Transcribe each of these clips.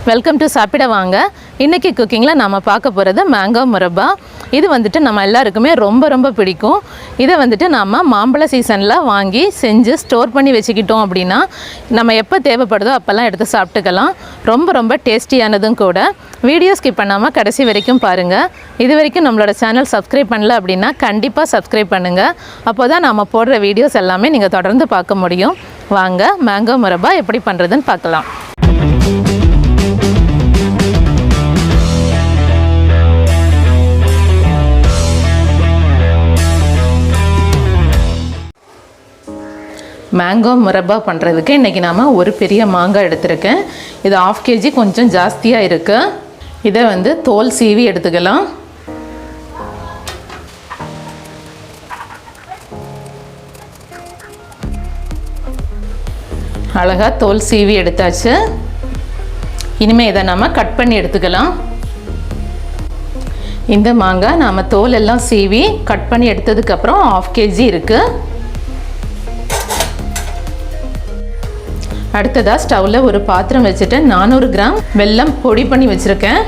Welcome to சாப்பிட வாங்க. இன்றைக்கி குக்கிங்கில் நம்ம பார்க்க போகிறது மேங்கோ முரப்பா. இது வந்துட்டு நம்ம எல்லாருக்குமே ரொம்ப பிடிக்கும். இதை வந்துட்டு நம்ம மாம்பழ சீசனில் வாங்கி செஞ்சு ஸ்டோர் பண்ணி வச்சுக்கிட்டோம் அப்படின்னா நம்ம எப்போ தேவைப்படுதோ அப்போல்லாம் எடுத்து சாப்பிட்டுக்கலாம். ரொம்ப டேஸ்டியானதும் கூட. வீடியோ ஸ்கிப் பண்ணாமல் கடைசி வரைக்கும் பாருங்கள். இது வரைக்கும் நம்மளோட சேனல் சப்ஸ்கிரைப் பண்ணல அப்படின்னா கண்டிப்பாக சப்ஸ்கிரைப் பண்ணுங்கள். அப்போ தான் நம்ம போடுற வீடியோஸ் எல்லாமே நீங்கள் தொடர்ந்து பார்க்க முடியும். வாங்க மேங்கோ முரப்பா எப்படி பண்ணுறதுன்னு பார்க்கலாம். மேங்கோ முரப்பா பண்ணுறதுக்கு இன்றைக்கி நாம் ஒரு பெரிய மாங்காய் எடுத்திருக்கேன். இது 1/2 kg கொஞ்சம் ஜாஸ்தியாக இருக்குது. இதை வந்து தோல் சீவி எடுத்துக்கலாம். அழகாக தோல் சீவி எடுத்தாச்சு. இனிமேல் இதை நாம் கட் பண்ணி எடுத்துக்கலாம். இந்த மாங்காய் நாம் தோல் எல்லாம் சீவி கட் பண்ணி எடுத்ததுக்கப்புறம் 1/2 kg இருக்குது. அடுத்ததாக ஸ்டவ்வில் ஒரு பாத்திரம் வச்சுட்டு 400 கிராம் வெல்லம் பொடி பண்ணி வச்சுருக்கேன்.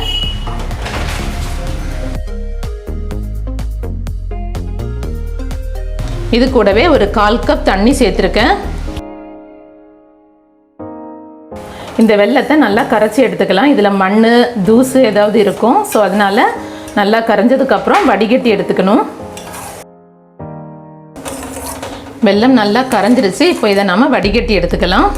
இது கூடவே ஒரு 1/4 கப் தண்ணி சேர்த்துருக்கேன். இந்த வெல்லத்தை நல்லா கரைச்சி எடுத்துக்கலாம். இதில் மண் தூசு ஏதாவது இருக்கும். ஸோ அதனால் நல்லா கரைஞ்சதுக்கப்புறம் வடிகட்டி எடுத்துக்கணும். வெல்லம் நல்லா கரைஞ்சிருச்சு. இப்போ இதை நம்ம வடிகட்டி எடுத்துக்கலாம்.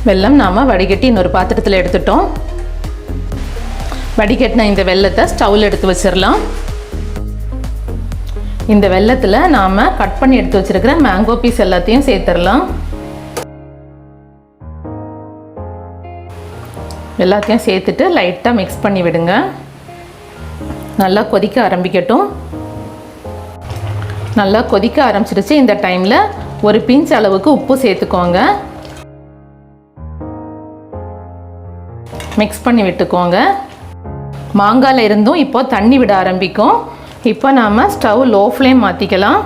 வெல்லம் நாம் வடிகட்டி இன்னொரு பாத்திரத்தில் எடுத்துட்டோம். வடிகட்டின இந்த வெல்லத்தை ஸ்டவ்வில் எடுத்து வச்சிடலாம். இந்த வெல்லத்தில் நாம் கட் பண்ணி எடுத்து வச்சிருக்கிற மேங்கோ பீஸ் எல்லாத்தையும் சேர்த்துடலாம். எல்லாத்தையும் சேர்த்துட்டு லைட்டாக மிக்ஸ் பண்ணி விடுங்க. நல்லா கொதிக்க ஆரம்பிக்கட்டும். நல்லா கொதிக்க ஆரம்பிச்சிருச்சு. இந்த டைமில் ஒரு பிஞ்ச் அளவுக்கு உப்பு சேர்த்துக்கோங்க. மிக்ஸ் பண்ணி விட்டுக்கோங்க. மாங்காயில் இருந்தும் இப்போ தண்ணி விட ஆரம்பிக்கும். இப்போ நாம் ஸ்டவ் லோ ஃப்ளேம் மாற்றிக்கலாம்.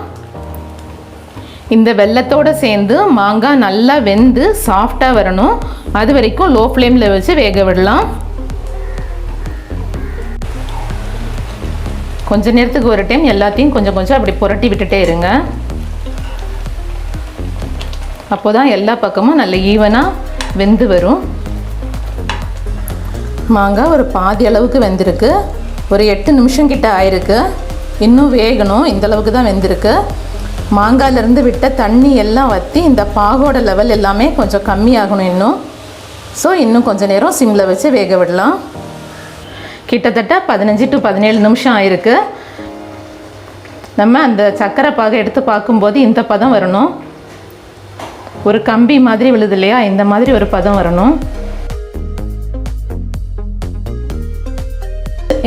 இந்த வெல்லத்தோடு சேர்ந்து மாங்காய் நல்லா வெந்து சாஃப்டாக வரணும். அது வரைக்கும் லோ ஃப்ளேமில் வச்சு வேக விடலாம். கொஞ்ச நேரத்துக்கு ஒரு டைம் எல்லாத்தையும் கொஞ்சம் அப்படி புரட்டி விட்டுட்டே இருங்க. அப்போ தான் எல்லா பக்கமும் நல்ல ஈவனாக வெந்து வரும். மாங்காய் ஒரு பாதி அளவுக்கு வெந்திருக்கு. ஒரு 8 நிமிஷம் கிட்ட ஆயிருக்கு. இன்னும் வேகணும். இந்த அளவுக்கு தான் வெந்திருக்கு. மாங்காயிலேருந்து விட்ட தண்ணி எல்லாம் வற்றி இந்த பாகோட லெவல் எல்லாமே கொஞ்சம் கம்மியாகணும் இன்னும். ஸோ இன்னும் கொஞ்சம் நேரம் சிம்மில் வச்சு வேக விடலாம். கிட்டத்தட்ட 15 to 17 நிமிஷம் ஆயிருக்கு. நம்ம அந்த சர்க்கரை பாகை எடுத்து பார்க்கும்போது இந்த பதம் வரணும். ஒரு கம்பி மாதிரி விழுது இல்லையா, இந்த மாதிரி ஒரு பதம் வரணும்.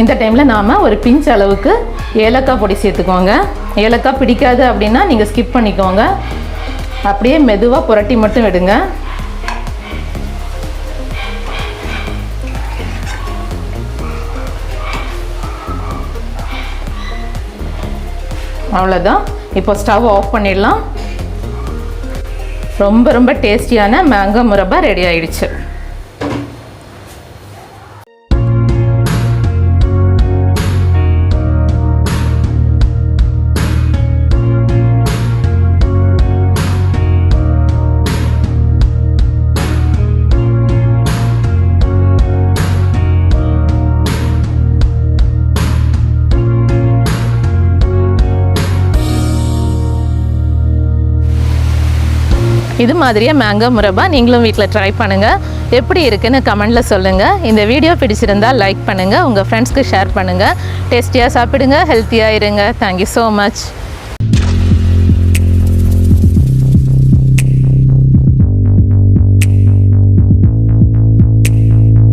இந்த டைமில் நாம் ஒரு பிஞ்ச் அளவுக்கு ஏலக்காய் பொடி சேர்த்துக்கோங்க. ஏலக்காய் பிடிக்காது அப்படின்னா நீங்கள் ஸ்கிப் பண்ணிக்கோங்க. அப்படியே மெதுவாக புரட்டி மட்டும் விடுங்க. அவ்வளோதான். இப்போ ஸ்டவ் ஆஃப் பண்ணிடலாம். ரொம்ப டேஸ்டியான மேங்கோ முரப்பா ரெடி ஆயிடுச்சு. இது மாதிரியே மேங்கோ முரப்பா நீங்களும் வீட்டில் ட்ரை பண்ணுங்கள். எப்படி இருக்குன்னு கமெண்டில் சொல்லுங்கள். இந்த வீடியோ பிடிச்சிருந்தால் லைக் பண்ணுங்கள். உங்கள் ஃப்ரெண்ட்ஸ்க்கு ஷேர் பண்ணுங்கள். டேஸ்டியாக சாப்பிடுங்க, ஹெல்த்தியாக இருங்க. Thank you so much.